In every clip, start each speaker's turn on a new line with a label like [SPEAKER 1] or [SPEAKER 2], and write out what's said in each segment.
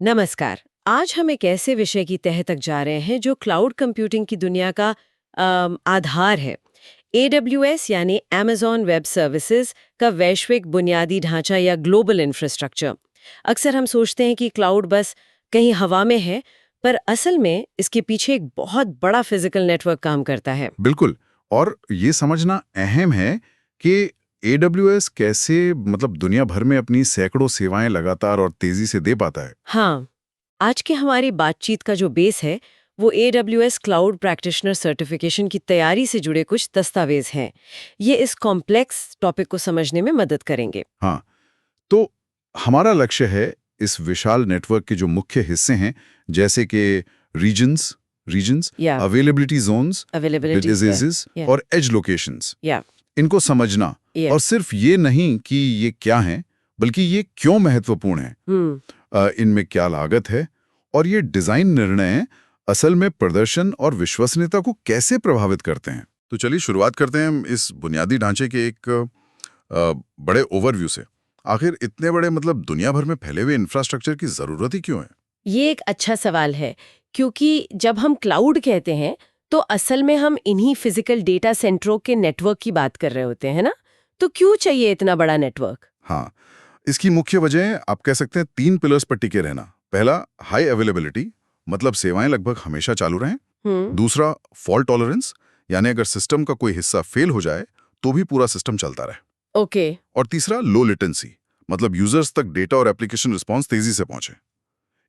[SPEAKER 1] नमस्कार। आज हम एक ऐसे विषय की तह तक जा रहे हैं जो क्लाउड कंप्यूटिंग की दुनिया का आधार है। AWS यानी Amazon वेब सर्विसेज का वैश्विक बुनियादी ढांचा या ग्लोबल इंफ्रास्ट्रक्चर। अक्सर हम सोचते हैं कि क्लाउड बस कहीं हवा में है, पर असल में इसके पीछे एक बहुत बड़ा फिजिकल नेटवर्क काम करता है।
[SPEAKER 2] बिल्कुल। और ये समझना अहम है कि AWS कैसे दुनिया भर में अपनी सैकड़ों सेवाएं लगातार और तेजी से दे पाता है।
[SPEAKER 1] हाँ, आज की हमारी बातचीत का जो बेस है वो AWS क्लाउड प्रैक्टिशनर सर्टिफिकेशन की तैयारी से जुड़े कुछ दस्तावेज हैं। ये इस कॉम्प्लेक्स टॉपिक को समझने में मदद करेंगे।
[SPEAKER 2] हाँ, तो हमारा लक्ष्य है इस विशाल नेटवर्क के जो मुख्य हिस्से हैं, जैसे कि रीजन्स रीजन्स
[SPEAKER 1] या
[SPEAKER 2] अवेलेबिलिटी जोन्स,
[SPEAKER 1] अवेलेबिलिटी
[SPEAKER 2] डिजीजेस
[SPEAKER 1] या
[SPEAKER 2] और एज लोकेशंस,
[SPEAKER 1] या
[SPEAKER 2] इनको समझना। और
[SPEAKER 1] यस।
[SPEAKER 2] सिर्फ ये नहीं कि ये क्या हैं, बल्कि ये क्यों महत्वपूर्ण है, इनमें क्या लागत है और ये डिजाइन निर्णय असल में प्रदर्शन और विश्वसनीयता को कैसे प्रभावित करते हैं। तो चलिए शुरुआत करते हैं हम इस बुनियादी ढांचे के एक बड़े ओवरव्यू से। आखिर इतने बड़े दुनिया भर में फैले हुए इंफ्रास्ट्रक्चर की जरूरत ही क्यों है?
[SPEAKER 1] ये एक अच्छा सवाल है, क्योंकि जब हम क्लाउड कहते हैं तो असल में हम इन्हीं फिजिकल डेटा सेंटरों के नेटवर्क की बात कर रहे होते हैं ना। तो क्यों चाहिए इतना बड़ा नेटवर्क?
[SPEAKER 2] हाँ, इसकी मुख्य वजह आप कह सकते हैं 3 पिलर्स पर टिके रहना। पहला, हाई अवेलेबिलिटी, मतलब सेवाएं लगभग हमेशा चालू रहें।
[SPEAKER 1] हम्म।
[SPEAKER 2] दूसरा, फॉल्ट टॉलरेंस, यानी अगर सिस्टम का कोई हिस्सा फेल हो जाए तो भी पूरा सिस्टम चलता रहे।
[SPEAKER 1] ओके।
[SPEAKER 2] और तीसरा, लो लेटेंसी, मतलब यूजर्स तक डेटा और एप्लीकेशन रिस्पॉन्स तेजी से पहुंचे।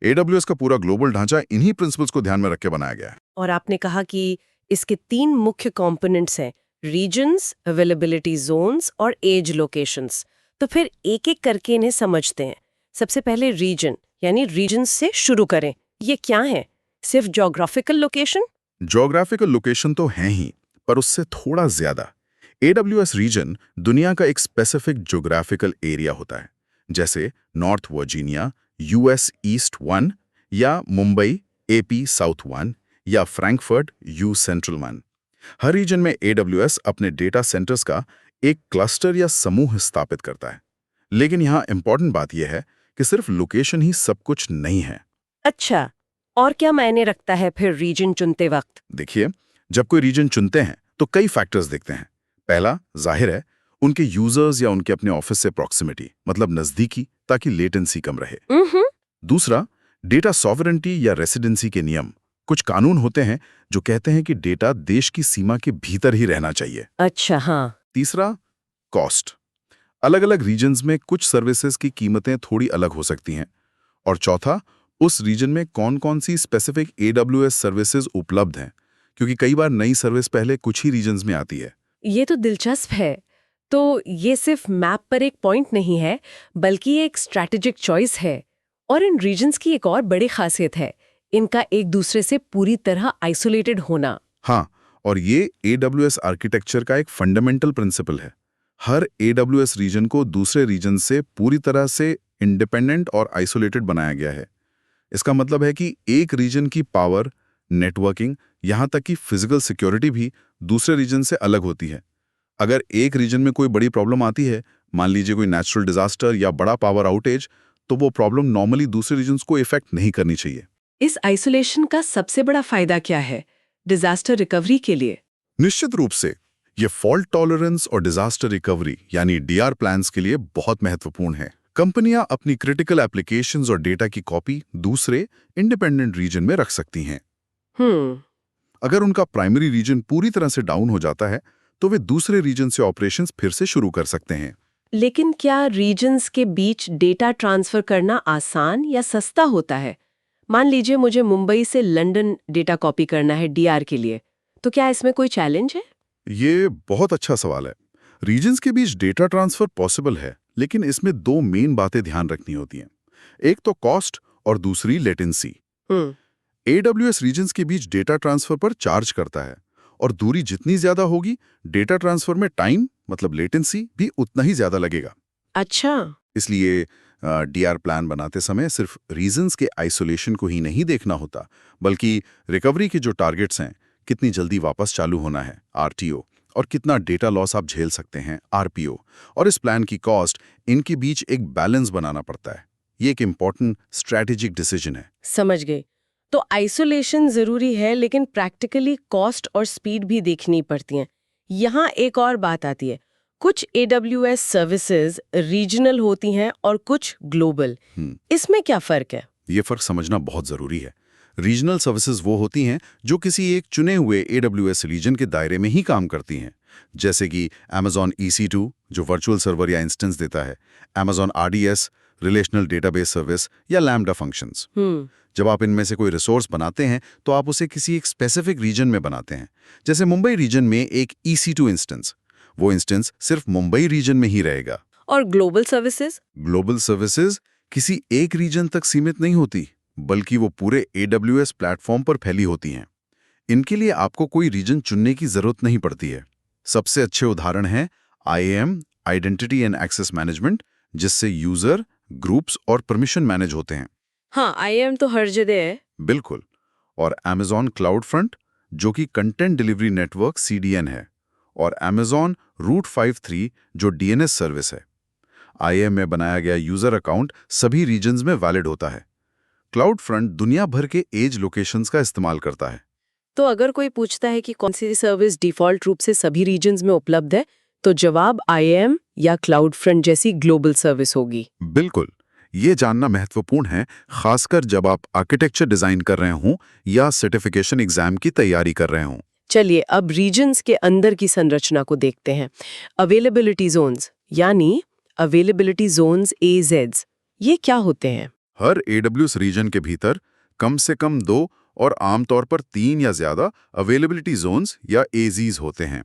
[SPEAKER 2] AWS का पूरा ग्लोबल ढांचा इन्हीं प्रिंसिपल्स को ध्यान में रख के बनाया गया है।
[SPEAKER 1] और आपने कहा कि इसके 3 मुख्य कंपोनेंट्स हैं, रीजन्स, अवेलेबिलिटी जोन्स और एज लोकेशंस। तो फिर एक-एक करके इन्हें समझते हैं। सबसे पहले रीजन, यानी रीजन्स से शुरू करें। ये क्या है? सिर्फ ज्योग्राफिकल लोकेशन?
[SPEAKER 2] ज्योग्राफिकल लोकेशन तो है ही, पर उससे थोड़ा ज्यादा। AWS रीजन दुनिया का एक स्पेसिफिक ज्योग्राफिकल एरिया होता है, जैसे नॉर्थ वर्जीनिया US ईस्ट 1, या मुंबई AP साउथ 1, या फ्रैंकफर्ट U सेंट्रल 1। हर रीजन में AWS अपने डेटा सेंटर्स का एक क्लस्टर या समूह स्थापित करता है। लेकिन यहाँ इंपॉर्टेंट बात यह है कि सिर्फ लोकेशन ही सब कुछ नहीं है।
[SPEAKER 1] अच्छा, और क्या मायने रखता है फिर रीजन चुनते वक्त?
[SPEAKER 2] देखिए, जब कोई रीजन चुनते हैं तो कई फैक्टर्स देखते हैं। पहला, जाहिर है, उनके यूजर्स या उनके अपने ऑफिस से प्रॉक्सिमिटी, मतलब नजदीकी, ताकि लेटेंसी कम रहे। दूसरा, डेटा सॉवरेंटी या रेसिडेंसी के नियम। कुछ कानून होते हैं जो कहते हैं कि डेटा देश की सीमा के भीतर ही रहना चाहिए।
[SPEAKER 1] अच्छा, हाँ।
[SPEAKER 2] तीसरा, कॉस्ट। अलग अलग रीजन्स में कुछ सर्विसेज की कीमतें थोड़ी अलग हो सकती हैं। और चौथा, उस रीजन में कौन-कौन सी स्पेसिफिक AWS सर्विसेज उपलब्ध हैं, क्योंकि कई बार नई सर्विस पहले कुछ ही रीजन्स में आती है।
[SPEAKER 1] ये तो दिलचस्प है। तो ये सिर्फ मैप पर एक पॉइंट नहीं है, बल्कि एक स्ट्रैटेजिक चॉइस है। और इन रीजन्स की एक और बड़ी खासियत है, इनका एक दूसरे से पूरी तरह आइसोलेटेड होना।
[SPEAKER 2] हाँ, और ये AWS आर्किटेक्चर का एक फंडामेंटल प्रिंसिपल है। हर AWS रीजन को दूसरे रीजन से पूरी तरह से इंडिपेंडेंट और आइसोलेटेड बनाया गया है। इसका मतलब है कि एक रीजन की पावर, नेटवर्किंग, यहाँ तक कि फिजिकल सिक्योरिटी भी दूसरे रीजन से अलग होती है। अगर एक रीजन में कोई बड़ी प्रॉब्लम आती है, मान लीजिए कोई नेचुरल डिजास्टर या बड़ा पावर आउटेज, तो वो प्रॉब्लम नॉर्मली दूसरे रीजन्स को इफेक्ट नहीं करनी चाहिए।
[SPEAKER 1] इस आइसोलेशन का सबसे बड़ा फायदा क्या है डिजास्टर रिकवरी के लिए?
[SPEAKER 2] निश्चित रूप से ये फॉल्ट टॉलरेंस और डिजास्टर रिकवरी यानी DR प्लान्स के लिए बहुत महत्वपूर्ण है। कंपनियां अपनी क्रिटिकल एप्लीकेशंस और डेटा की कॉपी दूसरे इंडिपेंडेंट रीजन में रख सकती हैं।
[SPEAKER 1] हम्म।
[SPEAKER 2] अगर उनका प्राइमरी रीजन पूरी तरह से डाउन हो जाता है तो वे दूसरे रीजन से ऑपरेशंस फिर से शुरू कर सकते हैं।
[SPEAKER 1] लेकिन क्या रीजन्स के बीच डेटा ट्रांसफर करना आसान या सस्ता होता है? मान लीजिए मुझे मुंबई से लंदन डेटा कॉपी करना है DR के लिए, तो क्या इसमें कोई चैलेंज है?
[SPEAKER 2] ये बहुत अच्छा सवाल है। रीजन्स के बीच डेटा ट्रांसफर पॉसिबल है, लेकिन इसमें दो मेन बातें ध्यान रखनी होती हैं। एक तो कॉस्ट और दूसरी लेटेंसी।
[SPEAKER 1] हम्म।
[SPEAKER 2] AWS रीजन्स के बीच डेटा ट्रांसफर पर चार्ज करता है, और दूरी जितनी ज्यादा होगी, डेटा ट्रांसफर में टाइम मतलब लेटेंसी भी उतना ही ज्यादा लगेगा।
[SPEAKER 1] अच्छा।
[SPEAKER 2] इसलिए DR प्लान बनाते समय सिर्फ रीजन्स के आइसोलेशन को ही नहीं देखना होता, बल्कि रिकवरी के जो टारगेट्स हैं, कितनी जल्दी वापस चालू होना है RTO, और कितना डेटा लॉस आप झेल सकते हैं RPO, और इस प्लान की कॉस्ट, इनके बीच एक बैलेंस बनाना पड़ता है। ये एक इम्पॉर्टेंट स्ट्रैटेजिक डिसीजन है।
[SPEAKER 1] समझ गई। तो आइसोलेशन जरूरी है, लेकिन प्रैक्टिकली कॉस्ट और स्पीड भी देखनी पड़ती हैं। यहाँ एक और बात आती है, कुछ AWS सर्विसेज रीजनल होती हैं और कुछ ग्लोबल। इसमें क्या फर्क है?
[SPEAKER 2] ये फर्क समझना बहुत जरूरी है। रीजनल सर्विसेज वो होती हैं जो किसी एक चुने हुए AWS रीजन के दायरे में ही काम करती हैं, जैसे कि Amazon EC2 जो वर्चुअल सर्वर या इंस्टेंस देता है, Amazon RDS relational database service या लैम्डा फंक्शंस। जब आप इनमें से कोई रिसोर्स बनाते हैं तो आप उसे किसी एक स्पेसिफिक रीजन में बनाते हैं। जैसे मुंबई रीजन में एक EC2 इंस्टेंस, वो इंस्टेंस सिर्फ मुंबई रीजन में ही रहेगा।
[SPEAKER 1] और ग्लोबल सर्विसेज?
[SPEAKER 2] ग्लोबल सर्विसेज किसी एक रीजन तक सीमित नहीं होती, बल्कि वो पूरे AWS प्लेटफॉर्म पर फैली होती हैं। इनके लिए आपको कोई रीजन चुनने की जरूरत नहीं पड़ती है। सबसे अच्छे उदाहरण हैं IAM identity and access management, जिससे यूजर, ग्रुप्स और परमिशन मैनेज होते हैं।
[SPEAKER 1] हाँ, IAM तो हर जगह है।
[SPEAKER 2] बिल्कुल। और Amazon CloudFront जो कि कंटेंट डिलीवरी नेटवर्क CDN है, और Amazon Route 53 जो DNS सर्विस है। IAM में बनाया गया यूजर अकाउंट सभी रीजन्स में वैलिड होता है। CloudFront दुनिया भर के एज लोकेशंस का इस्तेमाल करता है।
[SPEAKER 1] तो अगर कोई पूछता है कि कौन सी सर्विस डिफॉल्ट रूप से सभी रीजन्स में उपलब्ध है, तो जवाब IAM या CloudFront जैसी ग्लोबल सर्विस होगी।
[SPEAKER 2] बिल्कुल। ये जानना महत्वपूर्ण है, खासकर जब आप आर्किटेक्चर डिजाइन कर रहे हों या सर्टिफिकेशन एग्जाम की तैयारी कर रहे हों।
[SPEAKER 1] चलिए अब रीजन्स के अंदर की संरचना को देखते हैं। अवेलेबिलिटी जोन्स यानी अवेलेबिलिटी जोन्स AZs, ये क्या होते हैं?
[SPEAKER 2] हर AWS रीजन के भीतर कम से कम 2 और आमतौर पर 3 या ज्यादा अवेलेबिलिटी जोन्स या AZs होते हैं।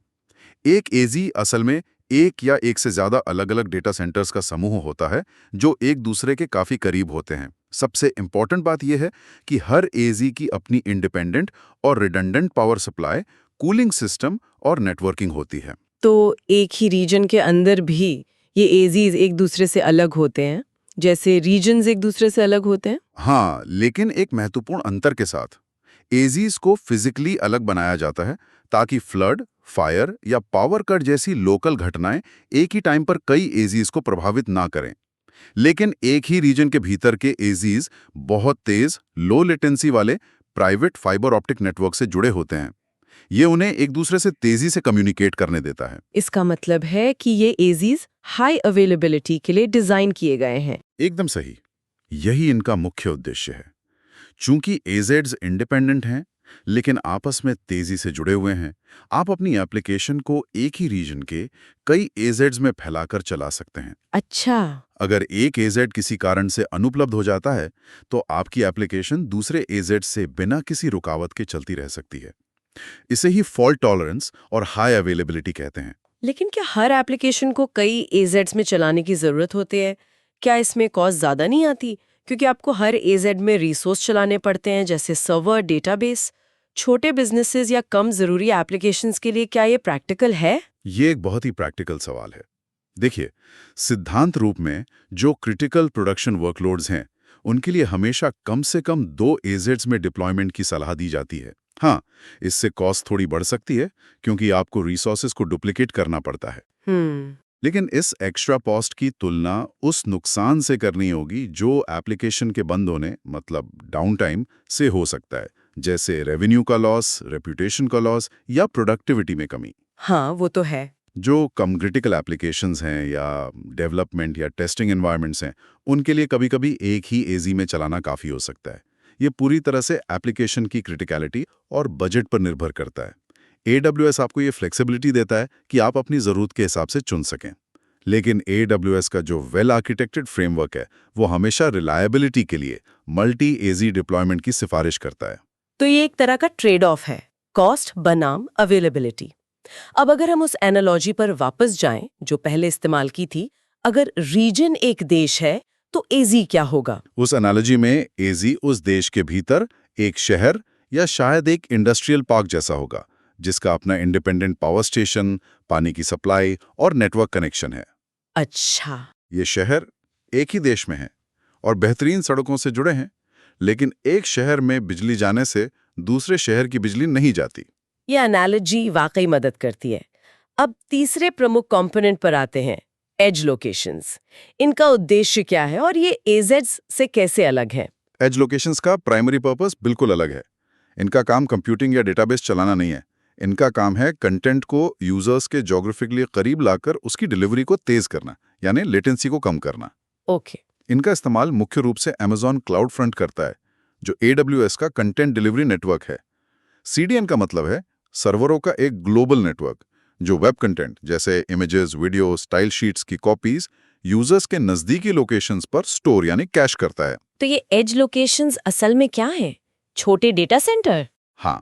[SPEAKER 2] एक AZ असल में एक या एक से ज्यादा अलग-अलग डेटा सेंटर्स का समूह होता है जो एक दूसरे के काफी करीब होते हैं। सबसे इंपॉर्टेंट बात यह है कि हर AZ की अपनी इंडिपेंडेंट और redundant power supply, cooling system और नेटवर्किंग होती है।
[SPEAKER 1] तो एक ही रीजन के अंदर भी ये AZs एक दूसरे से अलग होते हैं, जैसे रीजन्स एक दूसरे से अलग होते हैं?
[SPEAKER 2] हाँ, लेकिन एक महत्वपूर्ण अंतर के साथ। AZs को फिजिकली अलग बनाया जाता है ताकि फ्लड, फायर या पावर कट जैसी लोकल घटनाएं एक ही टाइम पर कई AZs को प्रभावित ना करें। लेकिन एक ही रीजन के भीतर के AZs बहुत तेज, लो लेटेंसी वाले प्राइवेट फाइबर ऑप्टिक नेटवर्क से जुड़े होते हैं। ये उन्हें एक दूसरे से तेजी से कम्युनिकेट करने देता है।
[SPEAKER 1] इसका मतलब है कि ये AZs हाई अवेलेबिलिटी के लिए डिजाइन किए गए हैं।
[SPEAKER 2] एकदम सही। यही इनका मुख्य उद्देश्य है। चूंकि AZs इंडिपेंडेंट हैं, लेकिन आपस में तेजी से जुड़े हुए हैं, आप अपनी एप्लीकेशन को एक ही रीजन के कई AZs में फैलाकर चला सकते हैं।
[SPEAKER 1] अच्छा।
[SPEAKER 2] अगर एक AZ किसी कारण से अनुपलब्ध हो जाता है, तो आपकी एप्लीकेशन दूसरे AZ से बिना किसी रुकावट के चलती रह सकती है। इसे ही फॉल्ट टॉलरेंस और हाई अवेलेबिलिटी कहते हैं।
[SPEAKER 1] लेकिन क्या हर एप्लीकेशन को कई AZs में चलाने की जरूरत होती है? क्या इसमें कॉस्ट ज्यादा नहीं आती? क्योंकि आपको हर AZ में रिसोर्स चलाने पड़ते हैं, जैसे सर्वर, डेटाबेस। छोटे बिजनेसेस या कम जरूरी एप्लीकेशंस के लिए क्या ये प्रैक्टिकल है?
[SPEAKER 2] ये एक बहुत ही प्रैक्टिकल सवाल है। देखिए, सिद्धांत रूप में जो क्रिटिकल प्रोडक्शन वर्कलोड्स हैं, उनके लिए हमेशा कम से कम 2 AZs में डिप्लॉयमेंट की सलाह दी जाती है। हाँ, इससे कॉस्ट थोड़ी बढ़ सकती है क्योंकि आपको रिसोर्सेज को डुप्लीकेट करना पड़ता है। लेकिन इस एक्स्ट्रा कॉस्ट की तुलना उस नुकसान से करनी होगी जो एप्लीकेशन के बंद होने, मतलब डाउन टाइम से हो सकता है, जैसे रेवेन्यू का लॉस, रेपुटेशन का लॉस या प्रोडक्टिविटी में कमी।
[SPEAKER 1] हाँ, वो तो है।
[SPEAKER 2] जो कम क्रिटिकल एप्लीकेशंस हैं या डेवलपमेंट या टेस्टिंग एनवायरनमेंट्स हैं, उनके लिए कभी-कभी एक ही AZ में चलाना काफ़ी हो सकता है। ये पूरी तरह से एप्लीकेशन की क्रिटिकलिटी और बजट पर निर्भर करता है। AWS आपको ये फ्लेक्सिबिलिटी देता है कि आप अपनी ज़रूरत के हिसाब से चुन सकें। लेकिन AWS का जो वेल आर्किटेक्टेड फ्रेमवर्क है, वो हमेशा रिलायबिलिटी के लिए मल्टी AZ डिप्लॉयमेंट की सिफारिश करता है।
[SPEAKER 1] तो ये एक तरह का ट्रेड ऑफ है, कॉस्ट बनाम अवेलेबिलिटी। अब अगर हम उस एनालॉजी पर वापस जाएं जो पहले इस्तेमाल की थी, अगर रीजन एक देश है तो AZ क्या होगा?
[SPEAKER 2] उस एनालॉजी में AZ उस देश के भीतर एक शहर या शायद एक इंडस्ट्रियल पार्क जैसा होगा, जिसका अपना इंडिपेंडेंट पावर स्टेशन, पानी की सप्लाई और नेटवर्क कनेक्शन है।
[SPEAKER 1] अच्छा।
[SPEAKER 2] ये शहर एक ही देश में है और बेहतरीन सड़कों से जुड़े हैं, लेकिन एक शहर में बिजली जाने से दूसरे शहर की बिजली नहीं जाती।
[SPEAKER 1] ये एनालॉजी वाकई मदद करती है। अब तीसरे प्रमुख कंपोनेंट पर आते हैं, एज लोकेशंस, इनका उद्देश्य क्या है और ये एजेड्स से कैसे अलग है?
[SPEAKER 2] एज लोकेशंस का प्राइमरी पर्पस बिल्कुल अलग है। इनका काम कंप्यूटिंग या डेटाबेस चलाना नहीं है। इनका काम है कंटेंट को यूजर्स के ज्योग्राफिकली करीब लाकर उसकी डिलीवरी को तेज करना, यानी लेटेंसी को कम करना।
[SPEAKER 1] ओके।
[SPEAKER 2] इनका इस्तेमाल मुख्य रूप से Amazon क्लाउड फ्रंट करता है, जो AWS का कंटेंट डिलीवरी नेटवर्क है। CDN का मतलब है सर्वरों का एक ग्लोबल नेटवर्क, जो वेब कंटेंट जैसे इमेजेस, वीडियो, स्टाइल शीट्स की कॉपीज यूजर्स के नजदीकी लोकेशंस पर स्टोर यानी कैश करता है।
[SPEAKER 1] तो ये एज लोकेशंस असल में क्या हैं? छोटे डेटा सेंटर?
[SPEAKER 2] हाँ,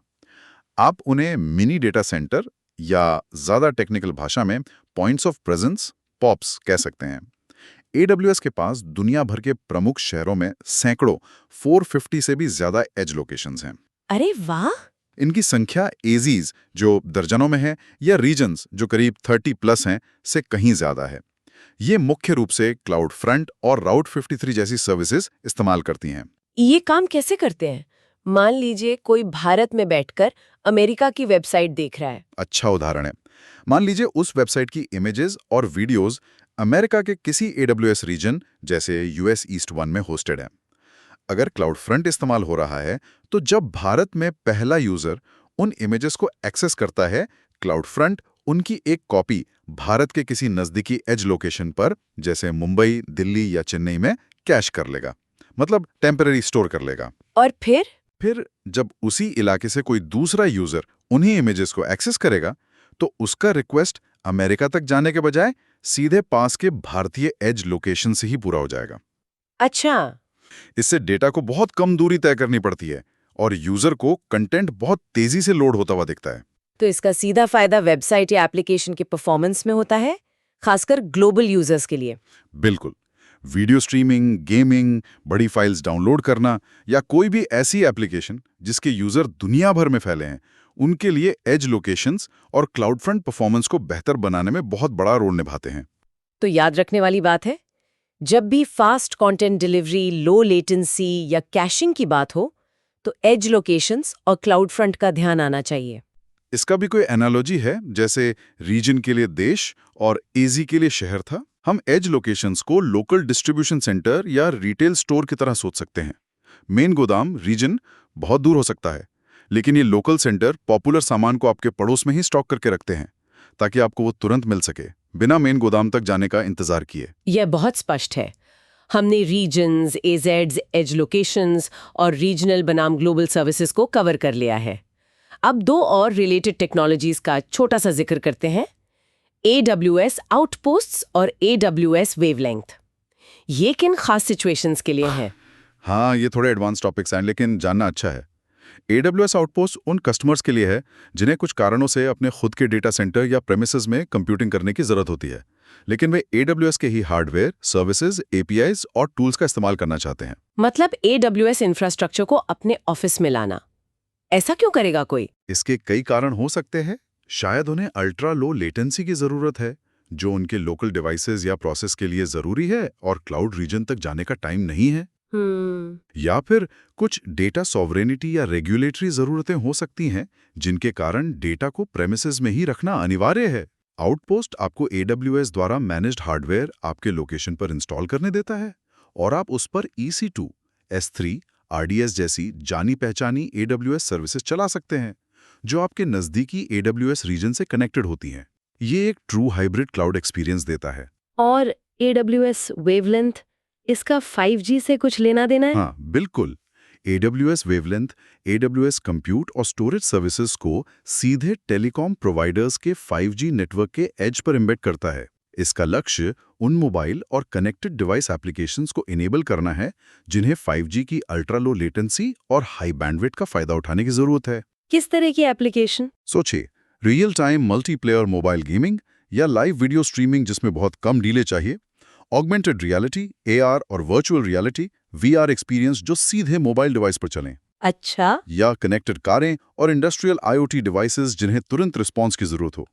[SPEAKER 2] आप उन्हें मिनी डेटा सेंटर या ज्यादा टेक्निकल भाषा में पॉइंट्स ऑफ प्रेजेंस, पॉप्स कह सकते हैं। AWS के पास दुनिया भर के प्रमुख शहरों में सैकड़ों 450 से भी ज्यादा एज लोकेशंस हैं।
[SPEAKER 1] अरे वाह!
[SPEAKER 2] इनकी संख्या एजीज जो दर्जनों में है या रीजन्स जो करीब 30 प्लस हैं से कहीं ज्यादा है। ये मुख्य रूप से क्लाउड फ्रंट और राउट 53 जैसी सर्विसेज इस्तेमाल करती हैं।
[SPEAKER 1] ये काम कैसे करते हैं? मान लीजिए कोई भारत में बैठकर अमेरिका की वेबसाइट देख रहा है।
[SPEAKER 2] अच्छा उदाहरण है। मान लीजिए उस वेबसाइट की इमेजेस और वीडियोस अमेरिका के किसी AWS रीजन जैसे US ईस्ट 1 में होस्टेड है। अगर क्लाउड फ्रंट इस्तेमाल हो रहा है, तो जब भारत में पहला यूजर उन इमेजेस को एक्सेस करता है, क्लाउड फ्रंट उनकी एक कॉपी भारत के किसी नजदीकी एज लोकेशन पर जैसे मुंबई, दिल्ली या चेन्नई में कैश कर लेगा, मतलब टेम्पररी स्टोर कर लेगा।
[SPEAKER 1] और
[SPEAKER 2] फिर जब उसी इलाके से कोई दूसरा यूजर उन्हीं इमेजेस को एक्सेस करेगा, तो उसका रिक्वेस्ट अमेरिका तक जाने के बजाय सीधे पास के भारतीय एज लोकेशन से ही पूरा हो जाएगा।
[SPEAKER 1] अच्छा,
[SPEAKER 2] इससे डेटा को बहुत कम दूरी तय करनी पड़ती है और यूजर को कंटेंट बहुत तेजी से लोड होता हुआ दिखता है।
[SPEAKER 1] तो इसका सीधा फायदा वेबसाइट या एप्लीकेशन के परफॉर्मेंस में होता है, खासकर ग्लोबल यूजर्स के लिए।
[SPEAKER 2] बिल्कुल। वीडियो स्ट्रीमिंग, गेमिंग, बड़ी फाइल्स डाउनलोड करना या कोई भी ऐसी एप्लीकेशन जिसके यूजर दुनिया भर में फैले हैं, उनके लिए एज लोकेशंस और क्लाउड फ्रंट परफॉर्मेंस को बेहतर बनाने में बहुत बड़ा रोल निभाते हैं।
[SPEAKER 1] तो याद रखने वाली बात है, जब भी fast content delivery, low latency या कैशिंग की बात हो, तो एज लोकेशंस और क्लाउड फ्रंट का ध्यान आना चाहिए।
[SPEAKER 2] इसका भी कोई एनालॉजी है, जैसे रीजन के लिए देश और एजी के लिए शहर था। हम एज लोकेशंस को लोकल डिस्ट्रीब्यूशन सेंटर या रिटेल स्टोर की तरह सोच सकते हैं। मेन गोदाम रीजन बहुत दूर हो सकता है, लेकिन ये लोकल सेंटर पॉपुलर सामान को आपके पड़ोस में ही स्टॉक करके रखते हैं, ताकि आपको वो तुरंत मिल सके, बिना मेन गोदाम तक जाने का इंतजार किए।
[SPEAKER 1] यह बहुत स्पष्ट है। हमने रीजन्स, एजेड्स, एज लोकेशंस और रीजनल बनाम ग्लोबल सर्विसेज को कवर कर लिया है। अब दो और रिलेटेड टेक्नोलॉजीज का छोटा सा जिक्र करते हैं, AWS आउटपोस्ट्स और AWS वेवलेंथ। ये किन खास सिचुएशंस के लिए है?
[SPEAKER 2] हाँ, ये थोड़े एडवांस टॉपिक्स हैं, लेकिन जानना अच्छा है। AWS आउटपोस्ट उन कस्टमर्स के लिए है जिन्हें कुछ कारणों से अपने खुद के डेटा सेंटर या प्रेमिसेस में कंप्यूटिंग करने की जरूरत होती है, लेकिन वे AWS के ही हार्डवेयर, सर्विसेज, APIs और टूल्स का इस्तेमाल करना चाहते हैं।
[SPEAKER 1] मतलब AWS इंफ्रास्ट्रक्चर को अपने ऑफिस में लाना। ऐसा क्यों करेगा कोई?
[SPEAKER 2] इसके कई कारण हो सकते हैं। शायद उन्हें अल्ट्रा लो लेटेंसी की जरूरत है, जो उनके लोकल डिवाइसेस या प्रोसेस के लिए जरूरी है और क्लाउड रीजन तक जाने का टाइम नहीं है। या फिर कुछ डेटा सॉवरेनिटी या रेगुलेटरी जरूरतें हो सकती हैं, जिनके कारण डेटा को प्रेमिसेस में ही रखना अनिवार्य है। आउटपोस्ट आपको AWS द्वारा मैनेज्ड हार्डवेयर आपके लोकेशन पर इंस्टॉल करने देता है और आप उस पर EC2, S3, RDS जैसी जानी पहचानी AWS सर्विसेज चला सकते हैं, जो आपके नजदीकी AWS रीजन से कनेक्टेड होती हैं। ये एक ट्रू हाइब्रिड क्लाउड एक्सपीरियंस देता है।
[SPEAKER 1] और AWS वेवलेंथ, इसका 5G से कुछ लेना देना है?
[SPEAKER 2] हाँ, बिल्कुल। AWS वेवलेंथ AWS कंप्यूट और स्टोरेज सर्विसेज को सीधे टेलीकॉम प्रोवाइडर्स के 5G नेटवर्क के एज पर एम्बेड करता है। इसका लक्ष्य उन मोबाइल और कनेक्टेड डिवाइस एप्लीकेशंस को इनेबल करना है जिन्हें 5G की अल्ट्रा लो लेटेंसी और हाई बैंडविड्थ का फायदा उठाने की जरूरत है।
[SPEAKER 1] किस तरह की एप्लीकेशन?
[SPEAKER 2] सोचिए, real time multiplayer mobile gaming या लाइव वीडियो स्ट्रीमिंग जिसमें बहुत कम डिले चाहिए, ऑगमेंटेड रियलिटी, AR और वर्चुअल रियलिटी, VR एक्सपीरियंस जो सीधे मोबाइल डिवाइस पर चलें।
[SPEAKER 1] अच्छा,
[SPEAKER 2] या कनेक्टेड कारें और इंडस्ट्रियल IoT डिवाइसेस जिन्हें तुरंत रिस्पॉन्स की जरूरत हो।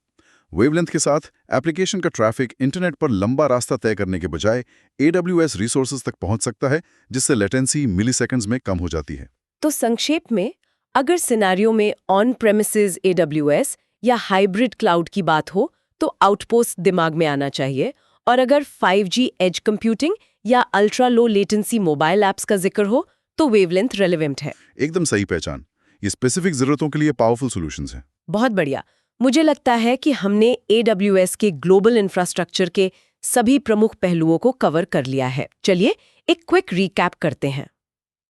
[SPEAKER 2] वेवलेंथ के साथ एप्लीकेशन का ट्रैफिक इंटरनेट पर लंबा रास्ता तय करने के बजाय AWS रिसोर्सेज तक पहुंच सकता है, जिससे लेटेंसी मिलीसेकंड्स में कम हो जाती है।
[SPEAKER 1] तो संक्षेप में, अगर सिनेरियो में ऑन प्रेमिसेस AWS या हाइब्रिड क्लाउड की बात हो, तो आउटपोस्ट दिमाग में आना चाहिए और अगर 5G एज कंप्यूटिंग या ultra low latency mobile apps का जिक्र हो तो वेवलेंथ रेलेवेंट है।
[SPEAKER 2] एकदम सही पहचान। ये स्पेसिफिक जरूरतों के लिए पावरफुल सॉल्यूशंस हैं।
[SPEAKER 1] बहुत बढ़िया। मुझे लगता है कि हमने AWS के ग्लोबल इंफ्रास्ट्रक्चर के सभी प्रमुख पहलुओं को कवर कर लिया है। चलिए एक क्विक रिकैप करते हैं।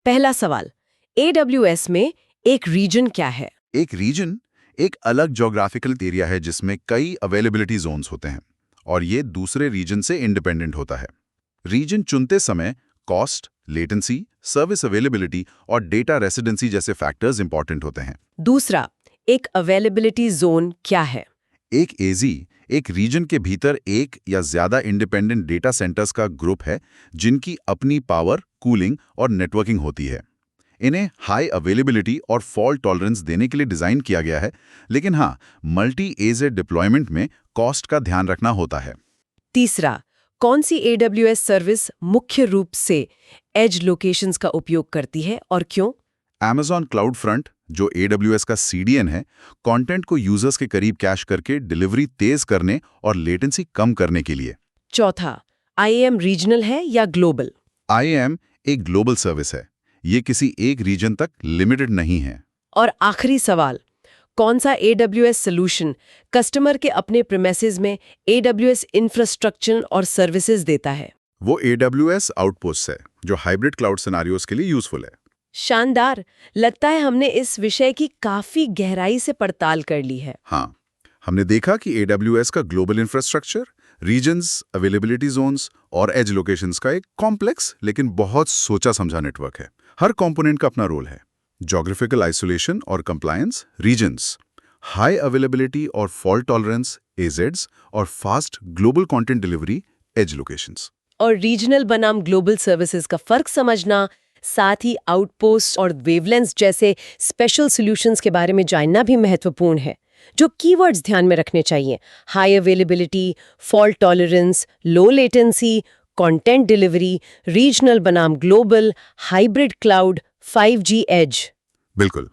[SPEAKER 1] पहला सवाल, AWS में एक रीजन क्या है?
[SPEAKER 2] एक रीजन एक अलग ज्योग्राफिकल एरिया है जिसमें कई अवेलेबिलिटी जोन्स होते हैं और ये दूसरे रीजन से इंडिपेंडेंट होता है। रीजन चुनते समय कॉस्ट, लेटेंसी, सर्विस अवेलेबिलिटी और डेटा रेसिडेंसी जैसे फैक्टर्स इंपॉर्टेंट होते हैं।
[SPEAKER 1] दूसरा, एक अवेलेबिलिटी जोन क्या है?
[SPEAKER 2] एक एजी एक रीजन के भीतर एक या ज्यादा इंडिपेंडेंट डेटा सेंटर्स का ग्रुप है जिनकी अपनी पावर, कूलिंग और नेटवर्किंग होती है। इन्हें हाई अवेलेबिलिटी और फॉल्ट टॉलरेंस देने के लिए डिजाइन किया गया है, लेकिन हाँ, मल्टी एजेड डिप्लॉयमेंट में कॉस्ट का ध्यान रखना होता है।
[SPEAKER 1] तीसरा, कौन सी AWS सर्विस मुख्य रूप से एज लोकेशंस का उपयोग करती है और क्यों?
[SPEAKER 2] Amazon CloudFront, जो AWS का CDN है, कंटेंट को यूजर्स के करीब कैश करके डिलीवरी तेज करने और लेटेंसी कम करने के लिए।
[SPEAKER 1] चौथा, IAM रीजनल है या ग्लोबल?
[SPEAKER 2] IAM एक ग्लोबल सर्विस है, ये किसी एक रीजन तक लिमिटेड नहीं है।
[SPEAKER 1] और आखिरी सवाल, कौन सा AWS सॉल्यूशन कस्टमर के अपने प्रीमिसेस में AWS इंफ्रास्ट्रक्चर और सर्विसेज देता है?
[SPEAKER 2] वो AWS आउटपोस्ट है, जो हाइब्रिड क्लाउड सिनेरियोज के लिए यूजफुल है।
[SPEAKER 1] शानदार। लगता है हमने इस विषय की काफी गहराई से पड़ताल कर ली है।
[SPEAKER 2] हाँ, हमने देखा कि AWS का global infrastructure, regions, availability zones और एज लोकेशंस का एक कॉम्प्लेक्स लेकिन बहुत सोचा समझा नेटवर्क है। हर कंपोनेंट का अपना रोल है। ज्योग्राफिकल आइसोलेशन और कंप्लायंस, रीजन्स, हाई अवेलेबिलिटी और फॉल्ट टॉलरेंस, एजेड्स, और fast global content delivery, edge locations.
[SPEAKER 1] और रीजनल बनाम ग्लोबल सर्विसेज का फर्क समझना, साथ ही आउटपोस्ट और वेवलेंस जैसे स्पेशल सॉल्यूशंस के बारे में जानना भी महत्वपूर्ण है। जो कीवर्ड्स ध्यान में रखने चाहिए: high availability, fault tolerance, low latency, content delivery, regional बनाम global, hybrid cloud, 5G edge.
[SPEAKER 2] बिल्कुल,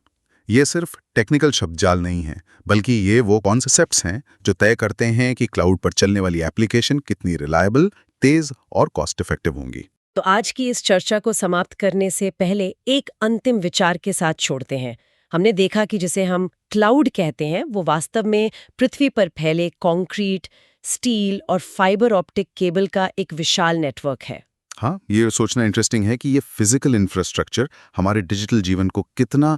[SPEAKER 2] ये सिर्फ टेक्निकल शब्दजाल नहीं है, बल्कि ये वो कॉन्सेप्ट्स हैं जो तय करते हैं कि क्लाउड पर चलने वाली एप्लीकेशन कितनी रिलायबल, तेज और कॉस्ट इफेक्टिव होंगी।
[SPEAKER 1] तो आज की इस चर्चा को समाप्त करने से पहले एक अंतिम विचार के साथ छोड़ते हैं। हमने देखा कि जिसे हम क्लाउड कहते हैं वो वास्तव में पृथ्वी पर फैले कंक्रीट, स्टील और फाइबर ऑप्टिक केबल का एक विशाल नेटवर्क है।
[SPEAKER 2] हाँ, ये सोचना इंटरेस्टिंग है कि ये फिजिकल इंफ्रास्ट्रक्चर हमारे डिजिटल जीवन को कितना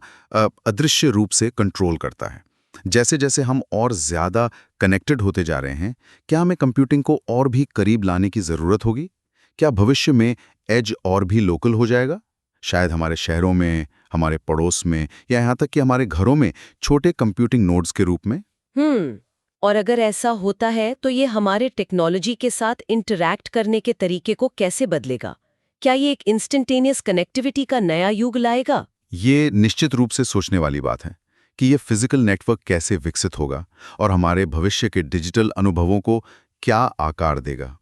[SPEAKER 2] अदृश्य रूप से कंट्रोल करता है। जैसे जैसे हम और ज़्यादा कनेक्टेड होते जा रहे हैं, क्या हमें कंप्यूटिंग को और भी करीब लाने की ज़रूरत होगी? क्या भविष्य में एज और भी लोकल हो जाएगा? शायद हमारे शहरों में, हमारे पड़ोस में, या यहाँ तक कि हमारे घरों में छोटे कंप्यूटिंग नोड्स के रूप में।
[SPEAKER 1] और अगर ऐसा होता है तो ये हमारे टेक्नोलॉजी के साथ इंटरैक्ट करने के तरीके को कैसे बदलेगा? क्या ये एक इंस्टेंटेनियस कनेक्टिविटी का नया युग लाएगा?
[SPEAKER 2] ये निश्चित रूप से सोचने वाली बात है कि ये फिजिकल नेटवर्क कैसे विकसित होगा और हमारे भविष्य के डिजिटल अनुभवों को क्या आकार देगा।